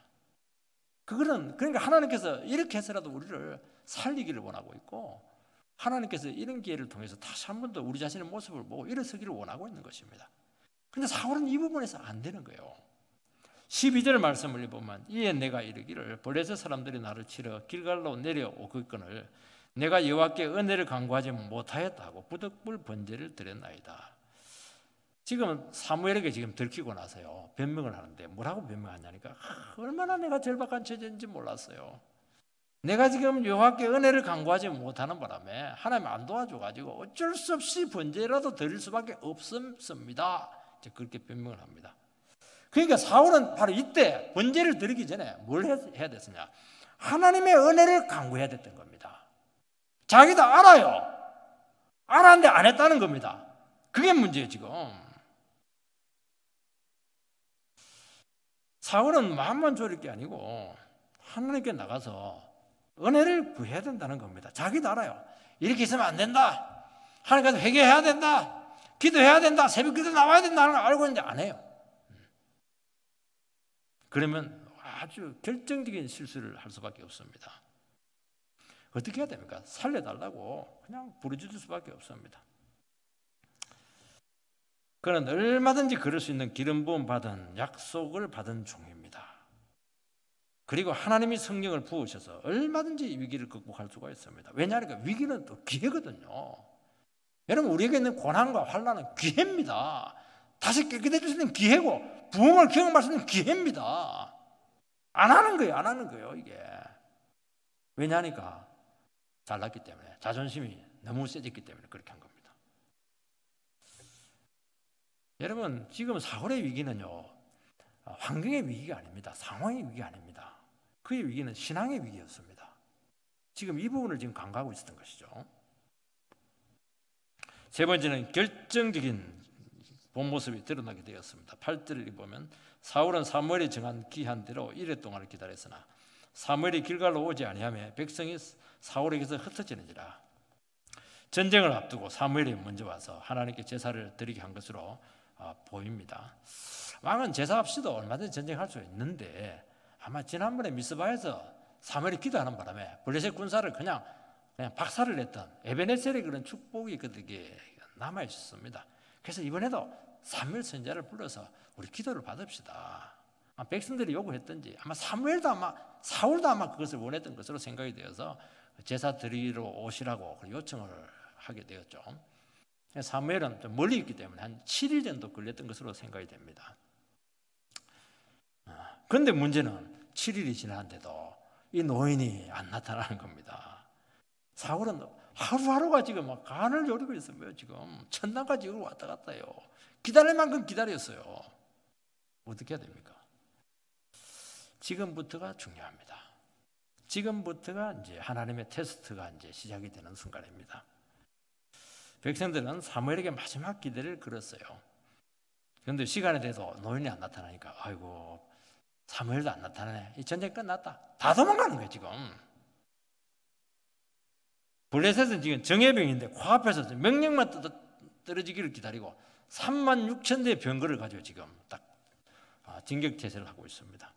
그러니까 하나님께서 이렇게 해서라도 우리를 살리기를 원하고 있고 하나님께서 이런 기회를 통해서 다시 한 번 더 우리 자신의 모습을 보고 일어서기를 원하고 있는 것입니다. 그런데 사울은 이 부분에서 안 되는 거예요. 12절 말씀을 보면 이에 내가 이르기를 블레셋 사람들이 나를 치러 길갈로 내려오겠거늘 내가 여호와께 은혜를 간구하지 못하였다 하고 부득불 번제를 드렸나이다. 지금 사무엘에게 지금 들키고 나서요 변명을 하는데 뭐라고 변명하냐니까 얼마나 내가 절박한 처지인지 몰랐어요. 내가 지금 여호와께 은혜를 간구하지 못하는 바람에 하나님 안 도와줘가지고 어쩔 수 없이 번제라도 드릴 수밖에 없습니다. 이제 그렇게 변명을 합니다. 그러니까 사울은 바로 이때 번제를 드리기 전에 뭘 해야 됐느냐? 하나님의 은혜를 간구해야 됐던 겁니다. 자기도 알아요. 알았는데 안 했다는 겁니다. 그게 문제예요 지금. 사울은 마음만 졸일 게 아니고 하나님께 나가서 은혜를 구해야 된다는 겁니다. 자기도 알아요. 이렇게 있으면 안 된다. 하나님께서 회개해야 된다. 기도해야 된다. 새벽 기도 나와야 된다는 걸 알고 있는데 안 해요. 그러면 아주 결정적인 실수를 할 수밖에 없습니다. 어떻게 해야 됩니까? 살려달라고 그냥 부르짖을 수밖에 없습니다. 그는 얼마든지 그럴 수 있는 기름 부음 받은 약속을 받은 종입니다. 그리고 하나님이 성령을 부으셔서 얼마든지 위기를 극복할 수가 있습니다. 왜냐하니까 위기는 또 기회거든요. 여러분 우리에게 있는 고난과 환난은 기회입니다. 다시 깨끗해질 수 있는 기회고 부흥을 경험할 수 있는 기회입니다. 안 하는 거예요 이게. 왜냐하니까 잘났기 때문에 자존심이 너무 세졌기 때문에 그렇게 한 겁니다. 여러분 지금 사울의 위기는요 환경의 위기가 아닙니다. 상황의 위기가 아닙니다. 그의 위기는 신앙의 위기였습니다. 지금 이 부분을 지금 간과하고 있었던 것이죠. 세 번째는 결정적인 본 모습이 드러나게 되었습니다. 8절을 보면 사울은 사무엘이 정한 기한 대로 이레 동안을 기다렸으나 사무엘이 길갈로 오지 아니하며 백성이 사울에게서 흩어지는지라. 전쟁을 앞두고 사무엘이 먼저 와서 하나님께 제사를 드리게 한 것으로 보입니다. 왕은 제사 없이도 얼마든지 전쟁할 수 있는데 아마 지난번에 미스바에서 사무엘이 기도하는 바람에 블레셋 군사를 그냥 박살을 냈던 에베네셀의 그런 축복이 그들에게 남아 있었습니다. 그래서 이번에도 사무엘 선지자를 불러서 우리 기도를 받읍시다. 백성들이 요구했던지 아마 사무엘도 사울도 그것을 원했던 것으로 생각이 되어서 제사 드리러 오시라고 요청을 하게 되었죠. 사무엘은 좀 멀리 있기 때문에 한 7일 정도 걸렸던 것으로 생각이 됩니다. 그런데 문제는 7일이 지났는데도 이 노인이 안 나타나는 겁니다. 사울은 하루하루가 지금 막 간을 조리고 있어요. 지금 천당까지 왔다 갔다 해요. 기다릴 만큼 기다렸어요. 어떻게 해야 됩니까? 지금부터가 중요합니다. 지금부터가 이제 하나님의 테스트가 이제 시작이 되는 순간입니다. 백성들은 사무엘에게 마지막 기대를 걸었어요. 그런데 시간이 돼도 노인이 안 나타나니까 아이고 사무엘도 안 나타나네. 이 전쟁 끝났다. 다 도망가는 거예요 지금. 블레셋은 지금 정예병인데 코앞에서 명령만 떨어지기를 기다리고 36,000대의 병거를 가지고 지금 딱 진격태세를 하고 있습니다.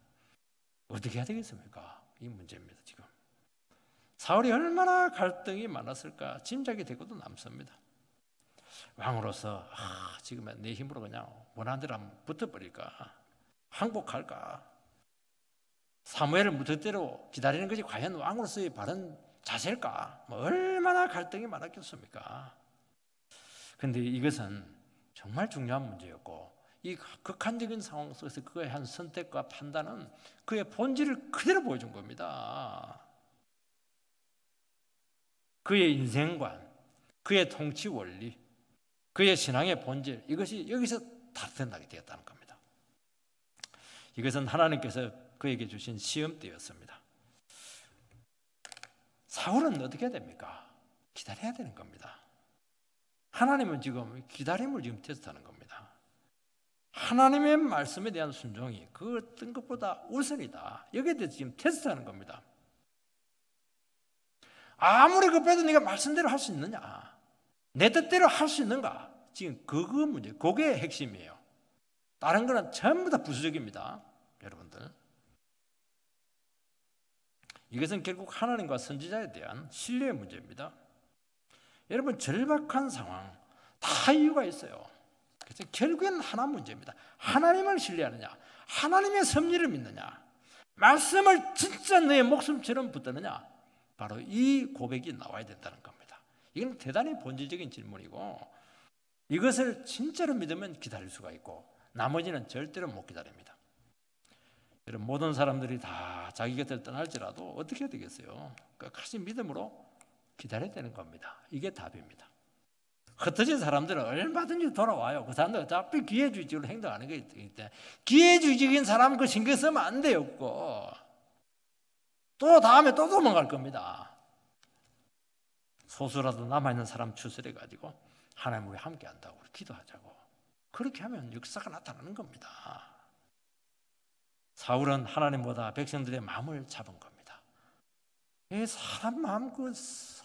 어떻게 해야 되겠습니까? 이 문제입니다 지금. 사울이 얼마나 갈등이 많았을까 짐작이 되고도 남습니다. 왕으로서 지금 내 힘으로 그냥 원하는 대로 한번 붙어버릴까? 항복할까? 사무엘을 무턱대로 기다리는 것이 과연 왕으로서의 바른 자세일까? 얼마나 갈등이 많았겠습니까? 그런데 이것은 정말 중요한 문제였고 이 극한적인 상황 속에서 그의 한 선택과 판단은 그의 본질을 그대로 보여준 겁니다. 그의 인생관, 그의 통치 원리, 그의 신앙의 본질, 이것이 여기서 다 드러나게 되었다는 겁니다. 이것은 하나님께서 그에게 주신 시험대였습니다. 사울은 어떻게 해야 됩니까? 기다려야 되는 겁니다. 하나님은 지금 기다림을 지금 테스트하는 겁니다. 하나님의 말씀에 대한 순종이 그 어떤 것보다 우선이다. 여기에 대해서 지금 테스트하는 겁니다. 아무리 급해도 네가 말씀대로 할 수 있느냐? 내 뜻대로 할 수 있는가? 지금 그거 문제, 그게 핵심이에요. 다른 거는 전부 다 부수적입니다. 여러분들. 이것은 결국 하나님과 선지자에 대한 신뢰의 문제입니다. 여러분, 절박한 상황 다 이유가 있어요. 그래서 결국엔 하나 문제입니다. 하나님을 신뢰하느냐, 하나님의 섭리를 믿느냐, 말씀을 진짜 내 목숨처럼 붙드느냐, 바로 이 고백이 나와야 된다는 겁니다. 이건 대단히 본질적인 질문이고, 이것을 진짜로 믿으면 기다릴 수가 있고 나머지는 절대로 못 기다립니다. 여러분, 모든 사람들이 다 자기 곁을 떠날지라도 어떻게 해야 되겠어요? 끝까지 믿음으로 기다려야 되는 겁니다. 이게 답입니다. 흩어진 사람들은 얼마든지 돌아와요. 그 사람들 어차피 기회주의적으로 행동하는 게 있기 때문에 기회주의적인 사람 그 신경 쓰면 안 돼요. 또 다음에 또 도망갈 겁니다. 소수라도 남아있는 사람 추스려가지고 하나님 우리 함께 한다고 기도하자고. 그렇게 하면 역사가 나타나는 겁니다. 사울은 하나님보다 백성들의 마음을 잡은 겁니다. 사람 마음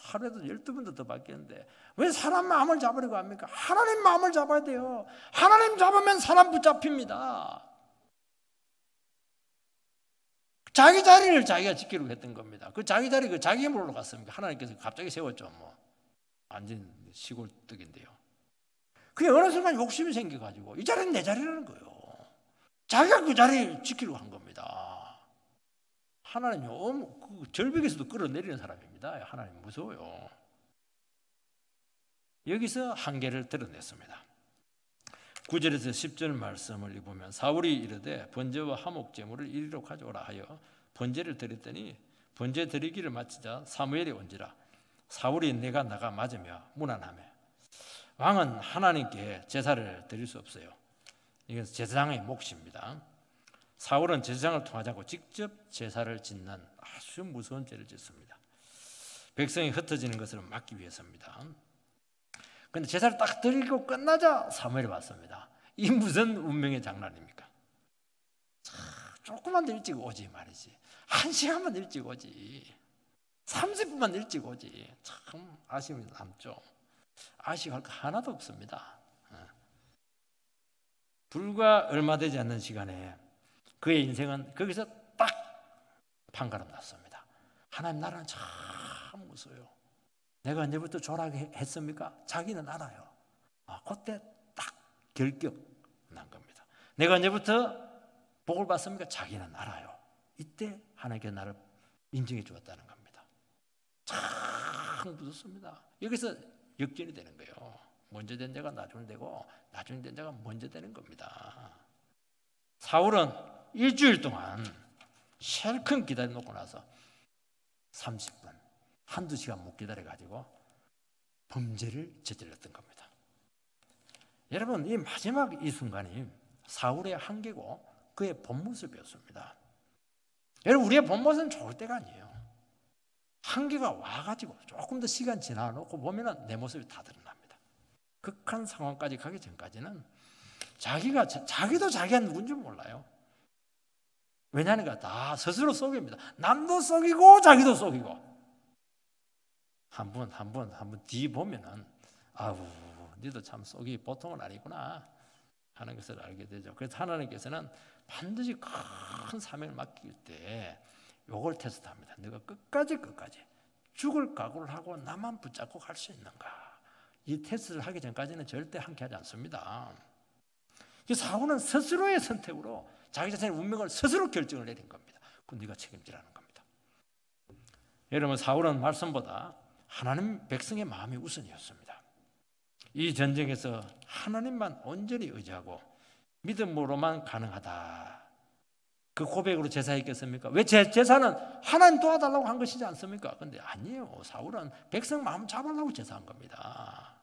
하루에도 12번도 더 바뀌는데 왜 사람 마음을 잡으려고 합니까? 하나님 마음을 잡아야 돼요. 하나님 잡으면 사람 붙잡힙니다. 자기 자리를 자기가 지키려고 했던 겁니다. 그 자기 자리, 그 자기 힘으로 올라갔습니까? 하나님께서 갑자기 세웠죠. 완전 시골떡인데요. 그게 어느 순간 욕심이 생겨가지고 이 자리는 내 자리라는 거예요. 자기가 그 자리를 지키려고 한 겁니다. 하나님이 그 절벽에서도 끌어내리는 사람입니다. 하나님 무서워요. 여기서 한계를 드러냈습니다. 9절에서 10절 말씀을 보면 사울이 이르되 번제와 화목 제물을 이리로 가져오라 하여 번제를 드렸더니 번제 드리기를 마치자 사무엘이 온지라 사울이 내가 나가 맞으며 무난하며 왕은 하나님께 제사를 드릴 수 없어요. 이건 제사장의 몫입니다. 사울은 제사장을 통하지 않고 직접 제사를 짓는 아주 무서운 죄를 짓습니다. 백성이 흩어지는 것을 막기 위해서입니다. 그런데 제사를 딱 드리고 끝나자 사무엘이 왔습니다. 이 무슨 운명의 장난입니까? 조금만 더 일찍 오지 말이지. 1시간만 일찍 오지. 30분만 일찍 오지. 참 아쉬움이 남죠. 아쉬워할 거 하나도 없습니다. 불과 얼마 되지 않는 시간에 그의 인생은 거기서 딱 판가름 났습니다. 하나님 나라는 참 무서워요. 내가 언제부터 조락을 했습니까? 자기는 알아요. 그때 딱 결격 난 겁니다. 내가 언제부터 복을 받습니까? 자기는 알아요. 이때 하나님께서 나를 인정해 주었다는 겁니다. 참 무섭습니다. 여기서 역전이 되는 거예요. 먼저 된 자가 나중에 되고 나중에 된 자가 먼저 되는 겁니다. 사울은 일주일 동안 실컷 기다려놓고 나서 30분 한두 시간 못 기다려가지고 범죄를 저질렀던 겁니다. 여러분, 이 마지막 이 순간이 사울의 한계고 그의 본 모습이었습니다. 여러분, 우리의 본 모습은 좋을 때가 아니에요. 한계가 와가지고 조금 더 시간 지나놓고 보면 내 모습이 다 드러납니다. 극한 상황까지 가기 전까지는 자기도 자기가 누군지 몰라요. 왜냐하니까 다 스스로 속입니다. 남도 속이고 자기도 속이고. 한 번 뒤 보면은 니도 참 속이 보통은 아니구나 하는 것을 알게 되죠. 그래서 하나님께서는 반드시 큰 사명을 맡길 때 요걸 테스트합니다. 내가 끝까지 죽을 각오를 하고 나만 붙잡고 갈 수 있는가. 이 테스트를 하기 전까지는 절대 함께하지 않습니다. 사울은 스스로의 선택으로 자기 자신의 운명을 스스로 결정을 내린 겁니다. 그건 네가 책임지라는 겁니다. 여러분, 사울은 말씀보다 하나님 백성의 마음이 우선이었습니다. 이 전쟁에서 하나님만 온전히 의지하고 믿음으로만 가능하다. 그 고백으로 제사했겠습니까? 왜 제사는 하나님 도와달라고 한 것이지 않습니까? 근데 아니에요. 사울은 백성 마음 잡으려고 제사한 겁니다.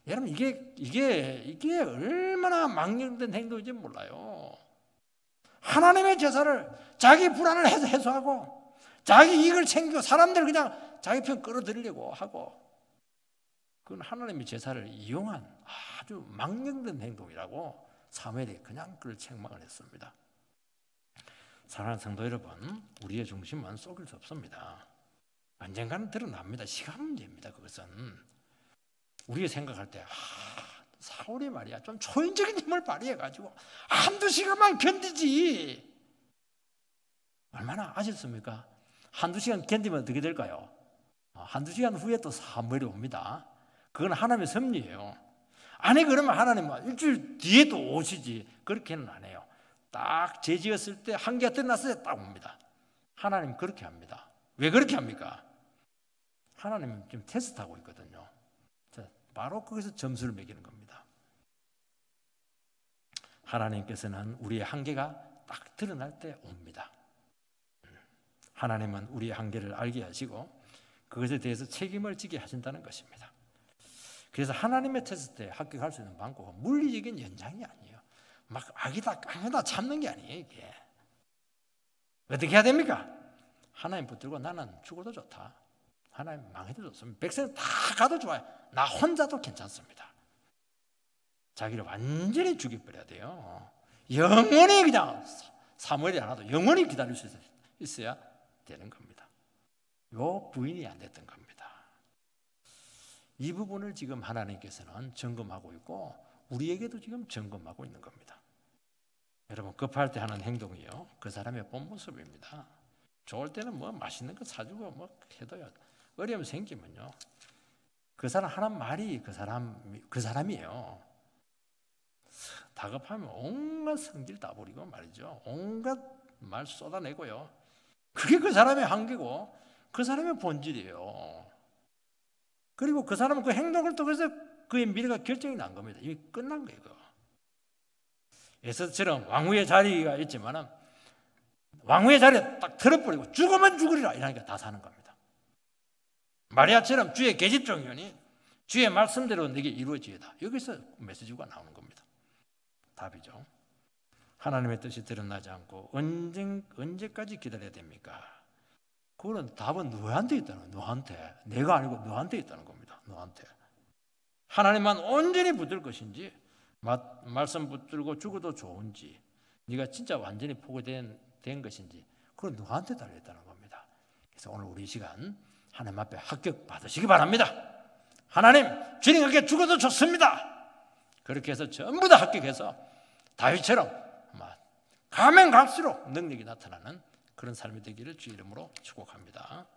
여러분 이게 얼마나 망령된 행동인지 몰라요. 하나님의 제사를 자기 불안을 해소하고 자기 이익을 챙기고 사람들 그냥 자기 편 끌어들이려고 하고, 그건 하나님의 제사를 이용한 아주 망령된 행동이라고 사무엘이 그냥 그를 책망을 했습니다. 사랑하는 성도 여러분, 우리의 중심은 속일 수 없습니다. 언젠가는 드러납니다. 시간 문제입니다. 그것은 우리가 생각할 때 사울이 말이야 좀 초인적인 힘을 발휘해가지고 한두 시간만 견디지 얼마나 아쉽습니까? 한두 시간 견디면 어떻게 될까요? 한두 시간 후에 또 사무엘이 옵니다. 그건 하나님의 섭리예요. 아니 그러면 하나님은 일주일 뒤에 또 오시지. 그렇게는 안 해요. 딱 죄지었을 때 한계가 끝났을 때 딱 옵니다. 하나님 그렇게 합니다. 왜 그렇게 합니까? 하나님은 지금 테스트하고 있거든요. 바로 거기서 점수를 매기는 겁니다. 하나님께서는 우리의 한계가 딱 드러날 때 옵니다. 하나님은 우리의 한계를 알게 하시고 그것에 대해서 책임을 지게 하신다는 것입니다. 그래서 하나님의 테스트에 합격할 수 있는 방법은 물리적인 연장이 아니에요. 막 악이다 깡이다 참는 게 아니에요. 이게 어떻게 해야 됩니까? 하나님 붙들고 나는 죽어도 좋다. 하나님 망해도 좋습니다. 백성 다 가도 좋아요. 나 혼자도 괜찮습니다. 자기를 완전히 죽여버려야 돼요. 영원히 그냥 사무엘이 안 와도 영원히 기다릴 수 있어야 되는 겁니다. 요 부인이 안 됐던 겁니다. 이 부분을 지금 하나님께서는 점검하고 있고 우리에게도 지금 점검하고 있는 겁니다. 여러분 급할 때 하는 행동이요, 그 사람의 본 모습입니다. 좋을 때는 뭐 맛있는 거 사주고 뭐 해도요, 어려움 생기면요 그 사람 하는 말이 그 사람이에요. 다급하면 온갖 성질 다 부리고 말이죠. 온갖 말 쏟아내고요. 그게 그 사람의 한계고 그 사람의 본질이에요. 그리고 그 사람은 그 행동을 통해서 그의 미래가 결정이 난 겁니다. 이미 끝난 거예요. 에스더처럼 왕후의 자리가 있지만 왕후의 자리에 딱 틀어버리고 죽으면 죽으리라 이러니까 다 사는 겁니다. 마리아처럼 주의 계집종이니 주의 말씀대로 내게 이루어지이다. 여기서 메시지가 나오는 겁니다. 답이죠. 하나님의 뜻이 드러나지 않고 언제까지 기다려야 됩니까? 그거는 답은 너한테 있다는 거예요. 너한테. 내가 아니고 너한테 있다는 겁니다. 너한테. 하나님만 온전히 붙들 것인지 말씀 붙들고 죽어도 좋은지 네가 진짜 완전히 포기된 것인지 그건 너한테 달려있다는 겁니다. 그래서 오늘 우리 시간 하나님 앞에 합격 받으시기 바랍니다. 하나님 주님께 죽어도 좋습니다. 그렇게 해서 전부 다 합격해서 다윗처럼 가면 갈수록 능력이 나타나는 그런 삶이 되기를 주 이름으로 축복합니다.